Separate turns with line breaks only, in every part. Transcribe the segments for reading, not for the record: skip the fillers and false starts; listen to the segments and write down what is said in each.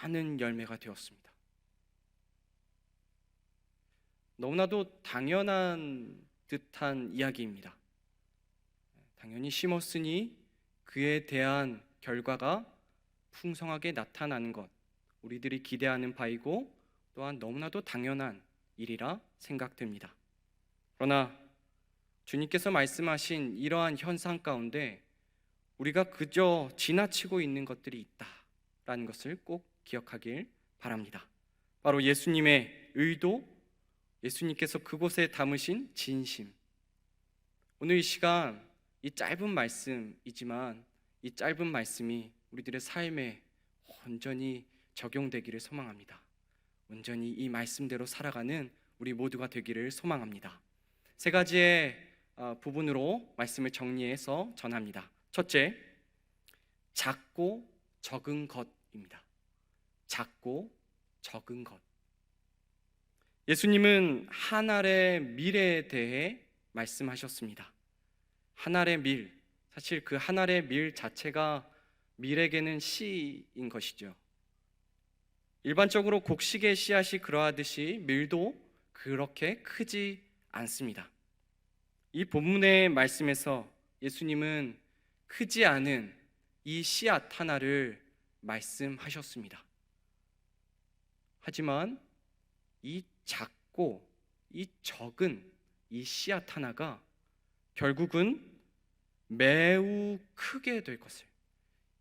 많은 열매가 되었습니다. 너무나도 당연한 듯한 이야기입니다. 당연히 심었으니 그에 대한 결과가 풍성하게 나타나는 것, 우리들이 기대하는 바이고 또한 너무나도 당연한 일이라 생각됩니다. 그러나 주님께서 말씀하신 이러한 현상 가운데 우리가 그저 지나치고 있는 것들이 있다라는 것을 꼭 기억하길 바랍니다. 바로 예수님의 의도, 예수님께서 그곳에 담으신 진심. 오늘 이 시간, 이 짧은 말씀이지만 이 짧은 말씀이 우리들의 삶에 온전히 적용되기를 소망합니다. 온전히 이 말씀대로 살아가는 우리 모두가 되기를 소망합니다. 세 가지의 부분으로 말씀을 정리해서 전합니다. 첫째, 작고 적은 것입니다. 작고 적은 것. 예수님은 한 알의 밀에 대해 말씀하셨습니다. 한 알의 밀, 사실 그 한 알의 밀 자체가 밀에게는 씨인 것이죠. 일반적으로 곡식의 씨앗이 그러하듯이 밀도 그렇게 크지 않습니다. 이 본문의 말씀에서 예수님은 크지 않은 이 씨앗 하나를 말씀하셨습니다. 하지만 이 작고 이 적은 이 씨앗 하나가 결국은 매우 크게 될 것을,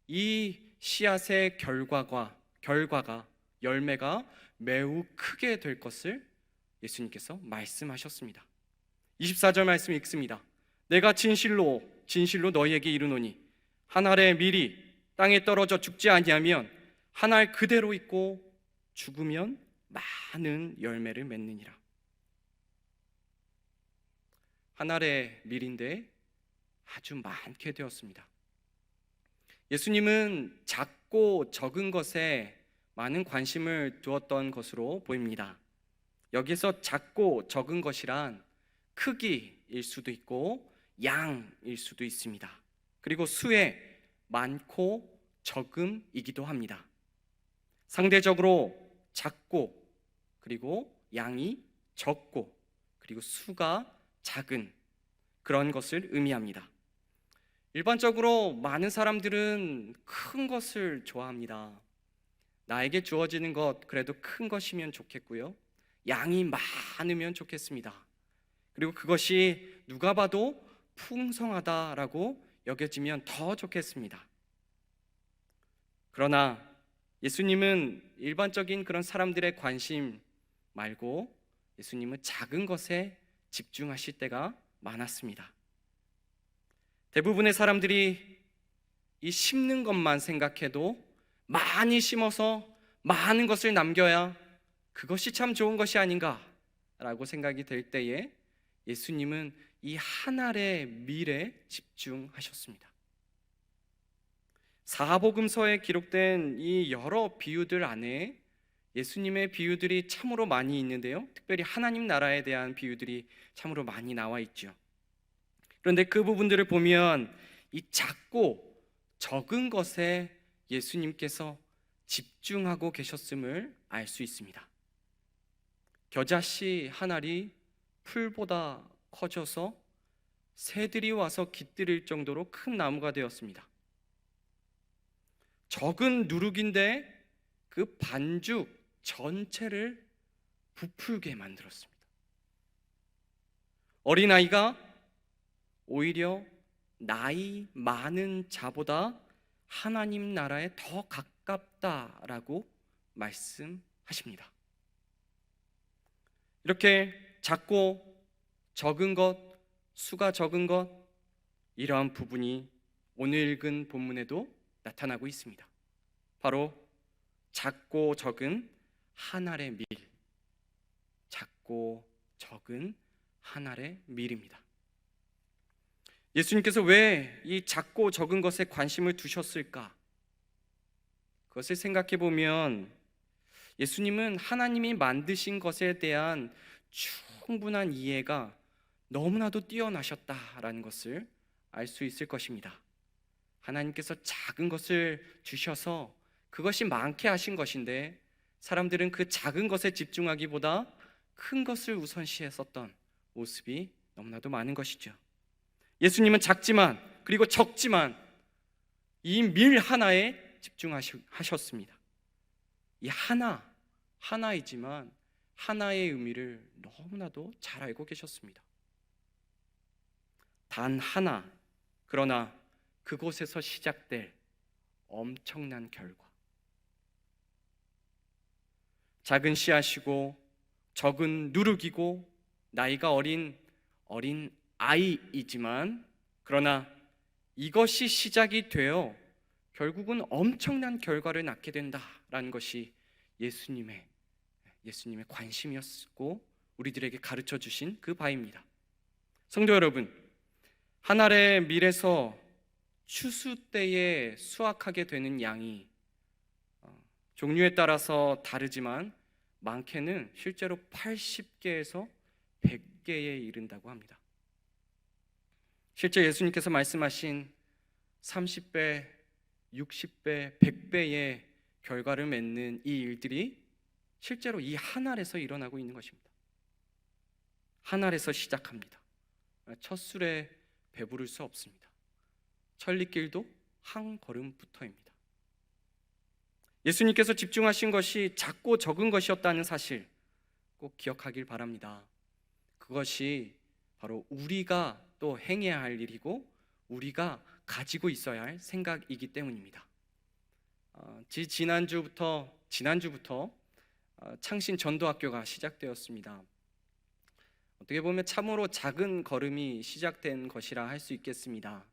이 씨앗의 결과가 열매가 매우 크게 될 것을 예수님께서 말씀하셨습니다. 24절 말씀 읽습니다. 내가 진실로 너희에게 이르노니 한 알의 밀이 땅에 떨어져 죽지 아니하면 한 알 그대로 있고 죽으면 많은 열매를 맺느니라. 한 알의 밀인데 아주 많게 되었습니다. 예수님은 작고 적은 것에 많은 관심을 두었던 것으로 보입니다. 여기서 작고 적은 것이란 크기일 수도 있고 양일 수도 있습니다. 그리고 수에 많고 적음이기도 합니다. 상대적으로 작고 그리고 양이 적고 그리고 수가 작은 그런 것을 의미합니다. 일반적으로 많은 사람들은 큰 것을 좋아합니다. 나에게 주어지는 것 그래도 큰 것이면 좋겠고요, 양이 많으면 좋겠습니다. 그리고 그것이 누가 봐도 풍성하다라고 여겨지면 더 좋겠습니다. 그러나 예수님은 일반적인 그런 사람들의 관심 말고 예수님은 작은 것에 집중하실 때가 많았습니다. 대부분의 사람들이 이 심는 것만 생각해도 많이 심어서 많은 것을 남겨야 그것이 참 좋은 것이 아닌가라고 생각이 될 때에 예수님은 이 한 알의 밀에 집중하셨습니다. 사복음서에 기록된 이 여러 비유들 안에 예수님의 비유들이 참으로 많이 있는데요, 특별히 하나님 나라에 대한 비유들이 참으로 많이 나와 있죠. 그런데 그 부분들을 보면 이 작고 적은 것에 예수님께서 집중하고 계셨음을 알 수 있습니다. 겨자씨 한 알이 풀보다 커져서 새들이 와서 깃들일 정도로 큰 나무가 되었습니다. 적은 누룩인데 그 반죽 전체를 부풀게 만들었습니다. 어린아이가 오히려 나이 많은 자보다 하나님 나라에 더 가깝다라고 말씀하십니다. 이렇게 작고 적은 것, 수가 적은 것, 이러한 부분이 오늘 읽은 본문에도 나타나고 있습니다. 바로 작고 적은 한 알의 밀, 작고 적은 한 알의 밀입니다. 예수님께서 왜 이 작고 적은 것에 관심을 두셨을까? 그것을 생각해 보면 예수님은 하나님이 만드신 것에 대한 충분한 이해가 너무나도 뛰어나셨다라는 것을 알 수 있을 것입니다. 하나님께서 작은 것을 주셔서 그것이 많게 하신 것인데 사람들은 그 작은 것에 집중하기보다 큰 것을 우선시했었던 모습이 너무나도 많은 것이죠. 예수님은 작지만 그리고 적지만 이 밀 하나에 집중하셨습니다. 이 하나이지만 하나의 의미를 너무나도 잘 알고 계셨습니다. 단 하나, 그러나 그곳에서 시작될 엄청난 결과. 작은 씨앗이고 적은 누룩이고 나이가 어린 아이이지만 그러나 이것이 시작이 되어 결국은 엄청난 결과를 낳게 된다라는 것이 예수님의 관심이었고 우리들에게 가르쳐 주신 그 바입니다. 성도 여러분, 한 알의 밀에서 추수 때에 수확하게 되는 양이 종류에 따라서 다르지만 많게는 실제로 80개에서 100개에 이른다고 합니다. 실제 예수님께서 말씀하신 30배, 60배, 100배의 결과를 맺는 이 일들이 실제로 이 한 알에서 일어나고 있는 것입니다. 한 알에서 시작합니다. 첫 술에 배부를 수 없습니다. 천리길도 한 걸음부터입니다. 예수님께서 집중하신 것이 작고 적은 것이었다는 사실 꼭 기억하길 바랍니다. 그것이 바로 우리가 또 행해야 할 일이고 우리가 가지고 있어야 할 생각이기 때문입니다. 지난주부터 창신 전도학교가 시작되었습니다. 어떻게 보면 참으로 작은 걸음이 시작된 것이라 할 수 있겠습니다.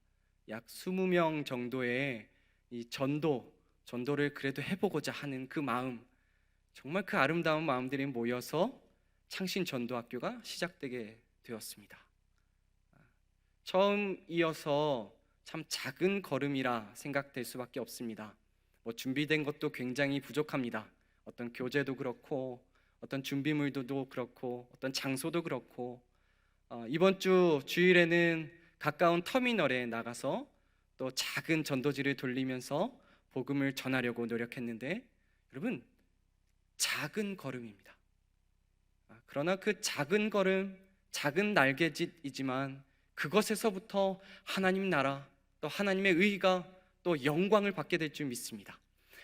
약 20명 정도의 이 전도를 그래도 해보고자 하는 그 마음, 정말 그 아름다운 마음들이 모여서 창신 전도학교가 시작되게 되었습니다. 처음 이어서 참 작은 걸음이라 생각될 수밖에 없습니다. 준비된 것도 굉장히 부족합니다. 어떤 교재도 그렇고 어떤 준비물도 그렇고 어떤 장소도 그렇고 이번 주 주일에는 가까운 터미널에 나가서 또 작은 전도지를 돌리면서 복음을 전하려고 노력했는데 여러분, 작은 걸음입니다. 그러나 그 작은 걸음, 작은 날개짓이지만 그것에서부터 하나님 나라 또 하나님의 의가 또 영광을 받게 될 줄 믿습니다.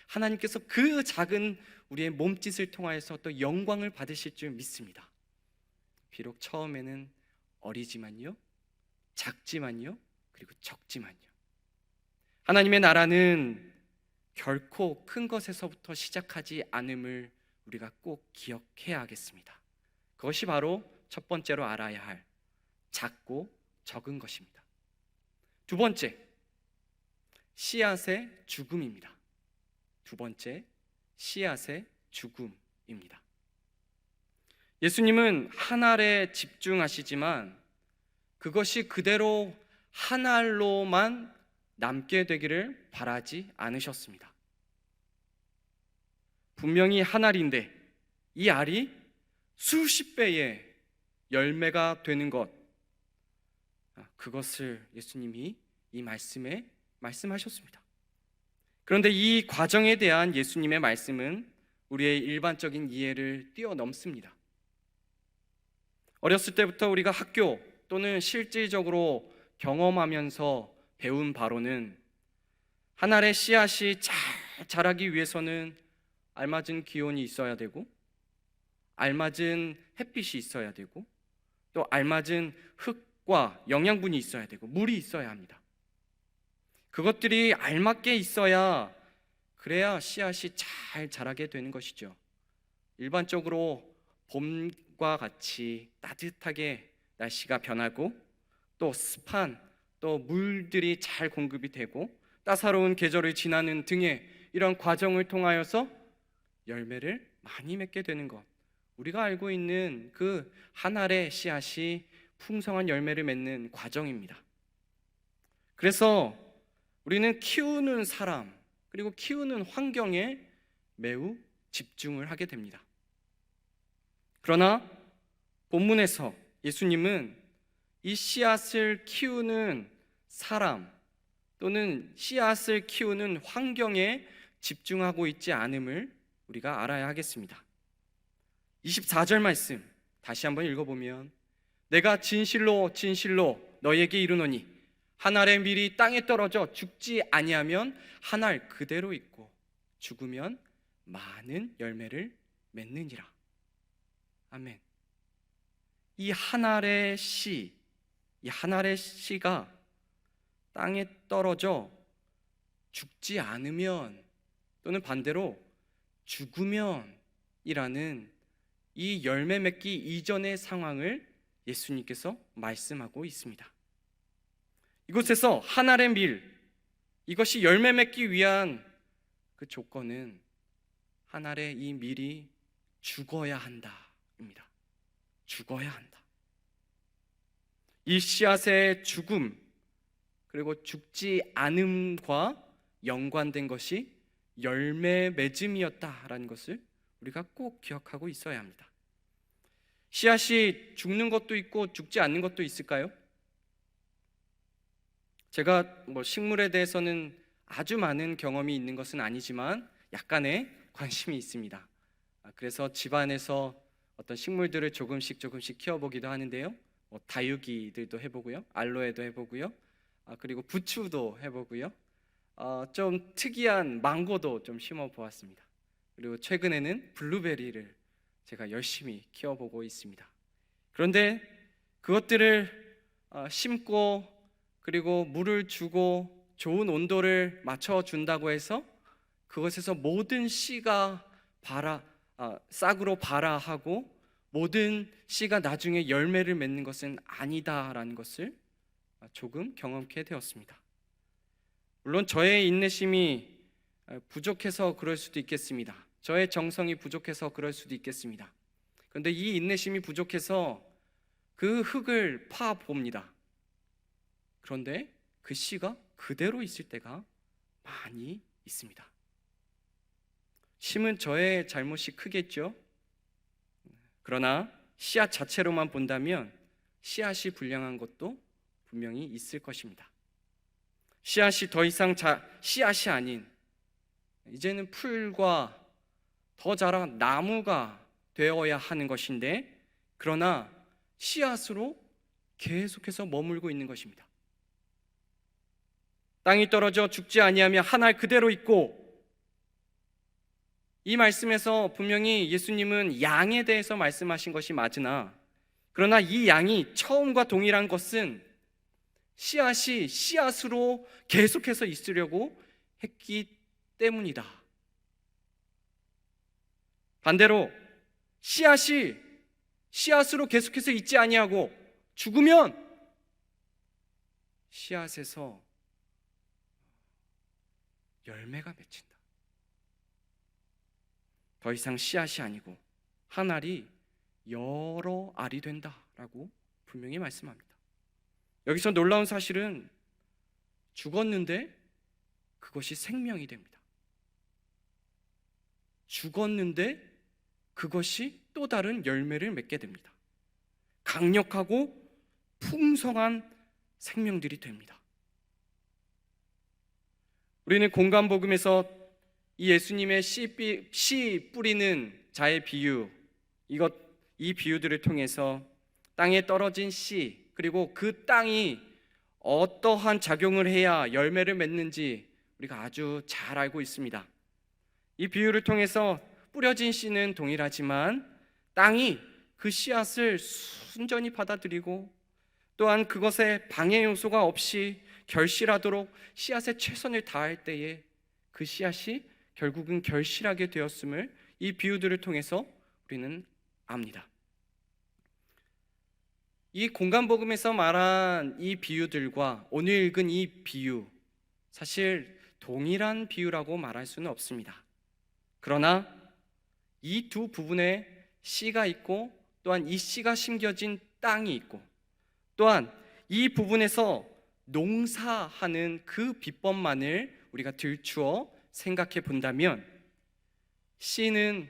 하나님께서 그 작은 우리의 몸짓을 통하여서 또 영광을 받으실 줄 믿습니다. 비록 처음에는 어리지만요, 작지만요, 그리고 적지만요. 하나님의 나라는 결코 큰 것에서부터 시작하지 않음을 우리가 꼭 기억해야 하겠습니다. 그것이 바로 첫 번째로 알아야 할 작고 적은 것입니다. 두 번째, 씨앗의 죽음입니다. 두 번째, 씨앗의 죽음입니다. 예수님은 한 알에 집중하시지만 그것이 그대로 한 알로만 남게 되기를 바라지 않으셨습니다. 분명히 한 알인데 이 알이 수십 배의 열매가 되는 것, 그것을 예수님이 이 말씀에 말씀하셨습니다. 그런데 이 과정에 대한 예수님의 말씀은 우리의 일반적인 이해를 뛰어넘습니다. 어렸을 때부터 우리가 학교 또는 실질적으로 경험하면서 배운 바로는 한 알의 씨앗이 잘 자라기 위해서는 알맞은 기온이 있어야 되고 알맞은 햇빛이 있어야 되고 또 알맞은 흙과 영양분이 있어야 되고 물이 있어야 합니다. 그것들이 알맞게 있어야 그래야 씨앗이 잘 자라게 되는 것이죠. 일반적으로 봄과 같이 따뜻하게 날씨가 변하고 또 습한 또 물들이 잘 공급이 되고 따사로운 계절을 지나는 등의 이런 과정을 통하여서 열매를 많이 맺게 되는 것, 우리가 알고 있는 그 한 알의 씨앗이 풍성한 열매를 맺는 과정입니다. 그래서 우리는 키우는 사람 그리고 키우는 환경에 매우 집중을 하게 됩니다. 그러나 본문에서 예수님은 이 씨앗을 키우는 사람 또는 씨앗을 키우는 환경에 집중하고 있지 않음을 우리가 알아야 하겠습니다. 24절 말씀 다시 한번 읽어보면, 내가 진실로 진실로 너에게 이르노니 한 알의 밀이 땅에 떨어져 죽지 아니하면 한 알 그대로 있고 죽으면 많은 열매를 맺느니라. 아멘. 이 한 알의 씨, 이 한 알의 씨가 땅에 떨어져 죽지 않으면, 또는 반대로 죽으면이라는 이 열매 맺기 이전의 상황을 예수님께서 말씀하고 있습니다. 이곳에서 한 알의 밀, 이것이 열매 맺기 위한 그 조건은 한 알의 이 밀이 죽어야 한다입니다. 죽어야 한다. 이 씨앗의 죽음, 그리고 죽지 않음과 연관된 것이 열매 맺음이었다라는 것을 우리가 꼭 기억하고 있어야 합니다. 씨앗이 죽는 것도 있고 죽지 않는 것도 있을까요? 제가 식물에 대해서는 아주 많은 경험이 있는 것은 아니지만 약간의 관심이 있습니다. 그래서 집안에서 어떤 식물들을 조금씩 키워보기도 하는데요. 다육이들도 해보고요, 알로에도 해보고요, 그리고 부추도 해보고요, 좀 특이한 망고도 좀 심어보았습니다. 그리고 최근에는 블루베리를 제가 열심히 키워보고 있습니다. 그런데 그것들을 심고 그리고 물을 주고 좋은 온도를 맞춰준다고 해서 그것에서 모든 씨가 싹으로 발아하고 모든 씨가 나중에 열매를 맺는 것은 아니다라는 것을 조금 경험케 되었습니다. 물론 저의 인내심이 부족해서 그럴 수도 있겠습니다. 저의 정성이 부족해서 그럴 수도 있겠습니다. 그런데 이 인내심이 부족해서 그 흙을 파봅니다. 그런데 그 씨가 그대로 있을 때가 많이 있습니다. 심은 저의 잘못이 크겠죠. 그러나 씨앗 자체로만 본다면 씨앗이 불량한 것도 분명히 있을 것입니다. 씨앗이 더 이상 씨앗이 아닌 이제는 풀과 더 자란 나무가 되어야 하는 것인데, 그러나 씨앗으로 계속해서 머물고 있는 것입니다. 땅이 떨어져 죽지 아니하며 한 알 그대로 있고, 이 말씀에서 분명히 예수님은 양에 대해서 말씀하신 것이 맞으나, 그러나 이 양이 처음과 동일한 것은 씨앗이 씨앗으로 계속해서 있으려고 했기 때문이다. 반대로 씨앗이 씨앗으로 계속해서 있지 아니하고 죽으면 씨앗에서 열매가 맺힌다. 더 이상 씨앗이 아니고 한 알이 여러 알이 된다라고 분명히 말씀합니다. 여기서 놀라운 사실은 죽었는데 그것이 생명이 됩니다. 죽었는데 그것이 또 다른 열매를 맺게 됩니다. 강력하고 풍성한 생명들이 됩니다. 우리는 공간복음에서 이 예수님의 씨 뿌리는 자의 비유, 이 비유들을 통해서 땅에 떨어진 씨, 그리고 그 땅이 어떠한 작용을 해야 열매를 맺는지 우리가 아주 잘 알고 있습니다. 이 비유를 통해서 뿌려진 씨는 동일하지만 땅이 그 씨앗을 순전히 받아들이고 또한 그것에 방해 요소가 없이 결실하도록 씨앗에 최선을 다할 때에 그 씨앗이 결국은 결실하게 되었음을 이 비유들을 통해서 우리는 압니다. 이 공간복음에서 말한 이 비유들과 오늘 읽은 이 비유, 사실 동일한 비유라고 말할 수는 없습니다. 그러나 이 두 부분에 씨가 있고 또한 이 씨가 심겨진 땅이 있고 또한 이 부분에서 농사하는 그 비법만을 우리가 들추어 생각해 본다면 씨는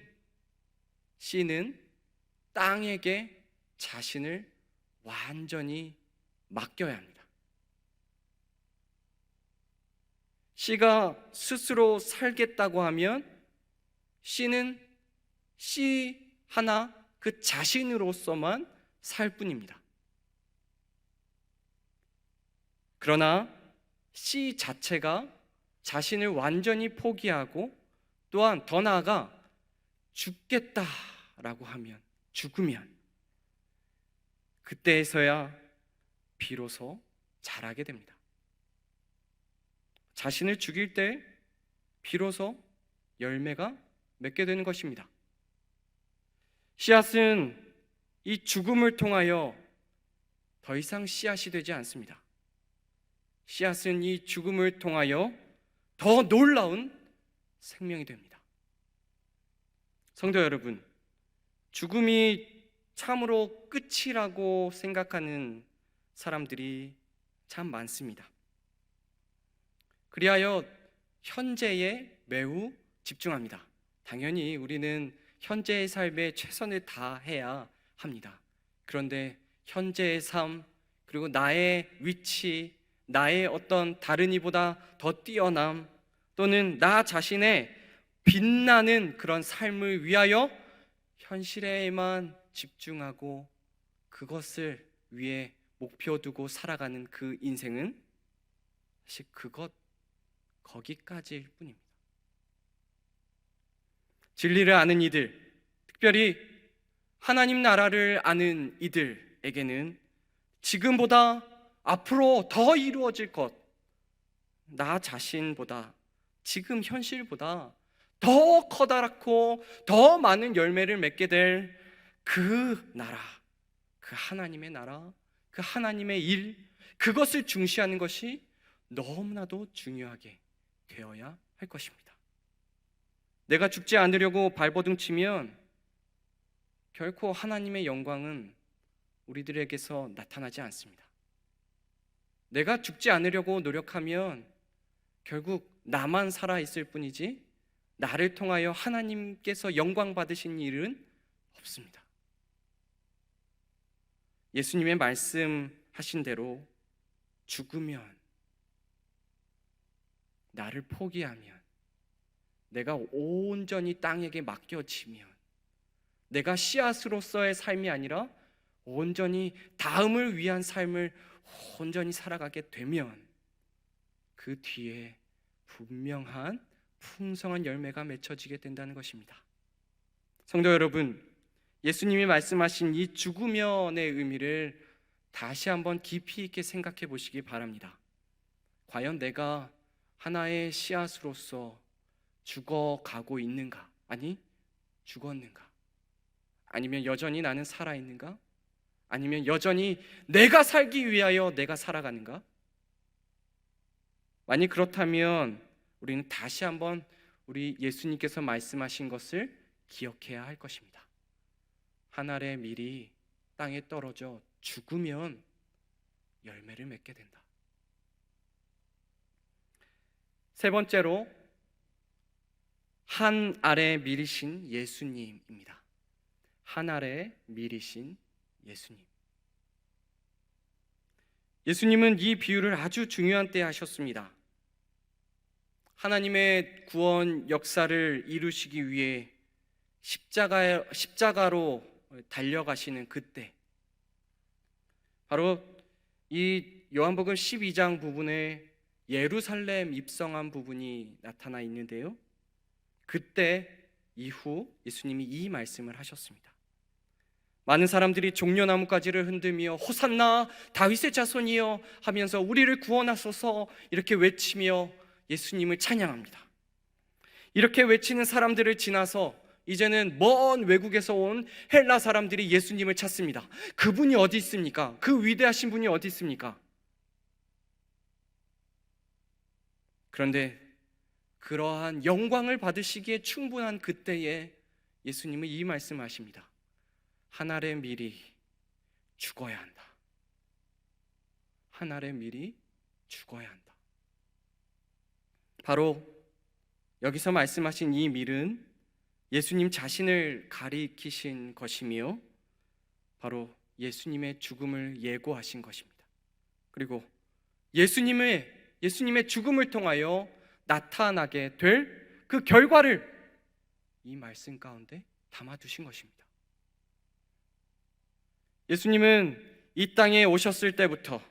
땅에게 자신을 완전히 맡겨야 합니다. 씨가 스스로 살겠다고 하면 씨는 씨 하나 그 자신으로서만 살 뿐입니다. 그러나 씨 자체가 자신을 완전히 포기하고 또한 더 나아가 죽겠다라고 하면, 죽으면 그때에서야 비로소 자라게 됩니다. 자신을 죽일 때 비로소 열매가 맺게 되는 것입니다. 씨앗은 이 죽음을 통하여 더 이상 씨앗이 되지 않습니다. 씨앗은 이 죽음을 통하여 더 놀라운 생명이 됩니다. 성도 여러분, 죽음이 참으로 끝이라고 생각하는 사람들이 참 많습니다. 그리하여 현재에 매우 집중합니다. 당연히 우리는 현재의 삶에 최선을 다해야 합니다. 그런데 현재의 삶, 그리고 나의 위치, 나의 어떤 다른 이보다 더 뛰어남, 또는 나 자신의 빛나는 그런 삶을 위하여 현실에만 집중하고 그것을 위해 목표 두고 살아가는 그 인생은 사실 거기까지일 뿐입니다. 진리를 아는 이들, 특별히 하나님 나라를 아는 이들에게는 지금보다 앞으로 더 이루어질 것, 나 자신보다, 지금 현실보다 더 커다랗고 더 많은 열매를 맺게 될 그 나라, 그 하나님의 나라, 그 하나님의 일, 그것을 중시하는 것이 너무나도 중요하게 되어야 할 것입니다. 내가 죽지 않으려고 발버둥치면 결코 하나님의 영광은 우리들에게서 나타나지 않습니다. 내가 죽지 않으려고 노력하면 결국 나만 살아있을 뿐이지 나를 통하여 하나님께서 영광 받으신 일은 없습니다. 예수님의 말씀하신 대로 죽으면, 나를 포기하면, 내가 온전히 땅에게 맡겨지면, 내가 씨앗으로서의 삶이 아니라 온전히 다음을 위한 삶을 온전히 살아가게 되면 그 뒤에 분명한 풍성한 열매가 맺혀지게 된다는 것입니다. 성도 여러분, 예수님이 말씀하신 이 죽으면의 의미를 다시 한번 깊이 있게 생각해 보시기 바랍니다. 과연 내가 하나의 씨앗으로서 죽어가고 있는가? 아니, 죽었는가? 아니면 여전히 나는 살아있는가? 아니면 여전히 내가 살기 위하여 내가 살아가는가? 만약 그렇다면 우리는 다시 한번 우리 예수님께서 말씀하신 것을 기억해야 할 것입니다. 한 알의 밀이 땅에 떨어져 죽으면 열매를 맺게 된다. 세 번째로, 한 알의 밀이신 예수님입니다. 한 알의 밀이신 예수님. 예수님은 이 비유를 아주 중요한 때에 하셨습니다. 하나님의 구원 역사를 이루시기 위해 십자가로 달려가시는 그때, 바로 이 요한복음 12장 부분에 예루살렘 입성한 부분이 나타나 있는데요, 그때 이후 예수님이 이 말씀을 하셨습니다. 많은 사람들이 종려나무가지를 흔들며 호산나 다윗의 자손이여 하면서 우리를 구원하소서 이렇게 외치며 예수님을 찬양합니다. 이렇게 외치는 사람들을 지나서 이제는 먼 외국에서 온 헬라 사람들이 예수님을 찾습니다. 그분이 어디 있습니까? 그 위대하신 분이 어디 있습니까? 그런데 그러한 영광을 받으시기에 충분한 그때에 예수님은 이 말씀을 하십니다. 한 알의 밀이 죽어야 한다. 한 알의 밀이 죽어야 한다. 바로 여기서 말씀하신 이 밀은 예수님 자신을 가리키신 것이며 바로 예수님의 죽음을 예고하신 것입니다. 그리고 예수님의 죽음을 통하여 나타나게 될 그 결과를 이 말씀 가운데 담아두신 것입니다. 예수님은 이 땅에 오셨을 때부터,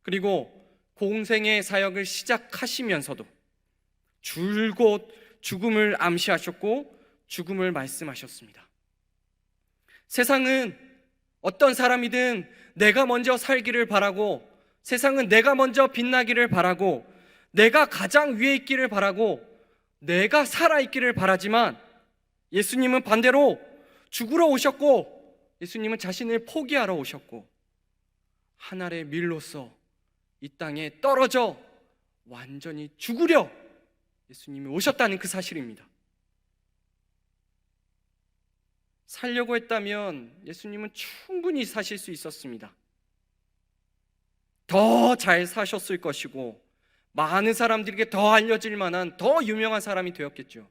그리고 공생의 사역을 시작하시면서도 줄곧 죽음을 암시하셨고 죽음을 말씀하셨습니다. 세상은 어떤 사람이든 내가 먼저 살기를 바라고, 세상은 내가 먼저 빛나기를 바라고, 내가 가장 위에 있기를 바라고, 내가 살아있기를 바라지만 예수님은 반대로 죽으러 오셨고, 예수님은 자신을 포기하러 오셨고, 하늘의 밀로서 이 땅에 떨어져 완전히 죽으려 예수님이 오셨다는 그 사실입니다. 살려고 했다면 예수님은 충분히 사실 수 있었습니다. 더 잘 사셨을 것이고, 많은 사람들에게 더 알려질 만한 더 유명한 사람이 되었겠죠.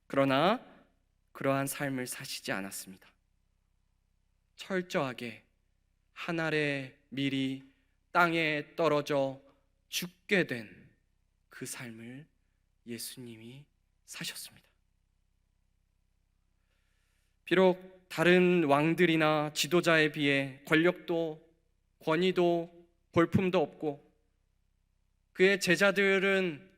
그러나 그러한 삶을 사시지 않았습니다. 철저하게 한 알의 밀이 땅에 떨어져 죽게 된 그 삶을 예수님이 사셨습니다. 비록 다른 왕들이나 지도자에 비해 권력도 권위도 볼품도 없고, 그의 제자들은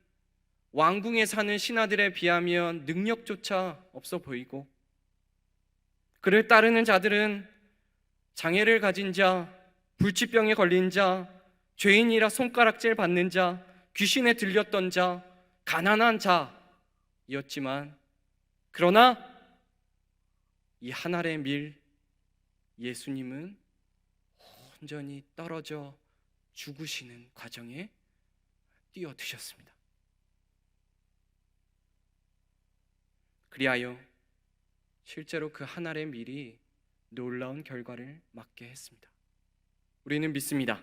왕궁에 사는 신하들에 비하면 능력조차 없어 보이고, 그를 따르는 자들은 장애를 가진 자, 불치병에 걸린 자, 죄인이라 손가락질 받는 자, 귀신에 들렸던 자, 가난한 자였지만, 그러나 이 한 알의 밀 예수님은 온전히 떨어져 죽으시는 과정에 뛰어드셨습니다. 그리하여 실제로 그 한 알의 밀이 놀라운 결과를 맞게 했습니다. 우리는 믿습니다.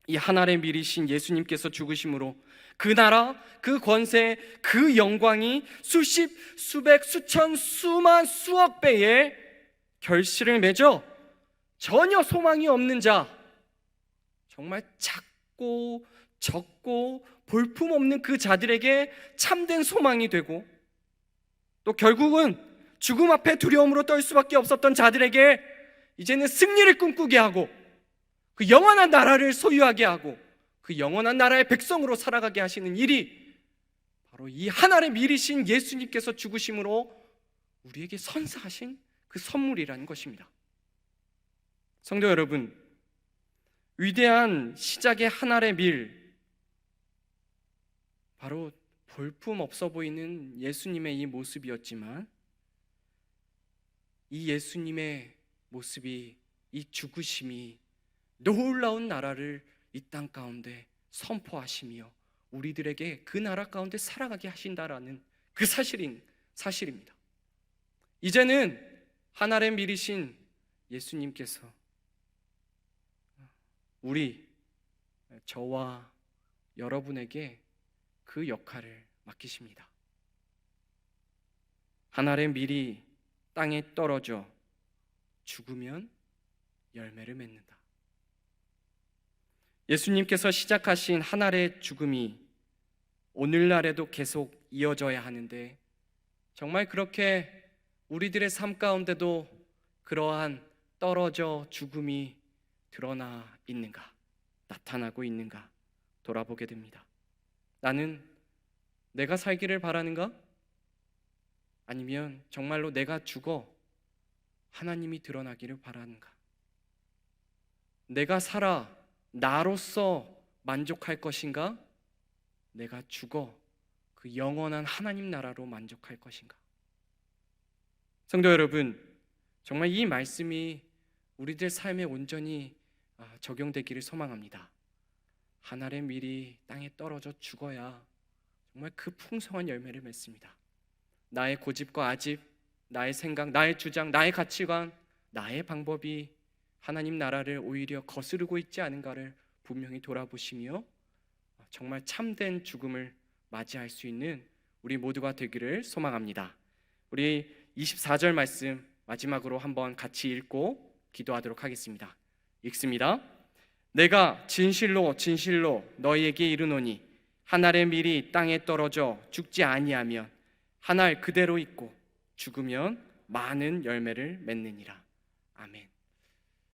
이 한 알의 밀이신 예수님께서 죽으심으로 그 나라, 그 권세, 그 영광이 수십, 수백, 수천, 수만, 수억 배의 결실을 맺어 전혀 소망이 없는 자, 정말 작고 적고 볼품없는 그 자들에게 참된 소망이 되고, 또 결국은 죽음 앞에 두려움으로 떨 수밖에 없었던 자들에게 이제는 승리를 꿈꾸게 하고, 그 영원한 나라를 소유하게 하고, 그 영원한 나라의 백성으로 살아가게 하시는 일이 바로 이 하늘의 밀이신 예수님께서 죽으심으로 우리에게 선사하신 그 선물이라는 것입니다. 성도 여러분, 위대한 시작의 하늘의 밀, 바로 볼품 없어 보이는 예수님의 이 모습이었지만, 이 예수님의 모습이, 이 죽으심이 놀라운 나라를 이 땅 가운데 선포하시며 우리들에게 그 나라 가운데 살아가게 하신다라는 그 사실입니다. 이제는 하늘의 밀이신 예수님께서 저와 여러분에게 그 역할을 맡기십니다. 하늘의 밀이 땅에 떨어져 죽으면 열매를 맺는다. 예수님께서 시작하신 하늘의 죽음이 오늘날에도 계속 이어져야 하는데, 정말 그렇게 우리들의 삶 가운데도 그러한 떨어져 죽음이 드러나 있는가, 나타나고 있는가 돌아보게 됩니다. 나는 내가 살기를 바라는가? 아니면 정말로 내가 죽어 하나님이 드러나기를 바라는가? 내가 살아 나로서 만족할 것인가? 내가 죽어 그 영원한 하나님 나라로 만족할 것인가? 성도 여러분, 정말 이 말씀이 우리들 삶에 온전히 적용되기를 소망합니다. 하늘의 밀이 땅에 떨어져 죽어야 정말 그 풍성한 열매를 맺습니다. 나의 고집과 아집, 나의 생각, 나의 주장, 나의 가치관, 나의 방법이 하나님 나라를 오히려 거스르고 있지 않은가를 분명히 돌아보시며 정말 참된 죽음을 맞이할 수 있는 우리 모두가 되기를 소망합니다. 우리 24절 말씀 마지막으로 한번 같이 읽고 기도하도록 하겠습니다. 읽습니다. 내가 진실로 진실로 너희에게 이르노니 한 알의 밀이 땅에 떨어져 죽지 아니하면 한 알 그대로 있고 죽으면 많은 열매를 맺느니라. 아멘.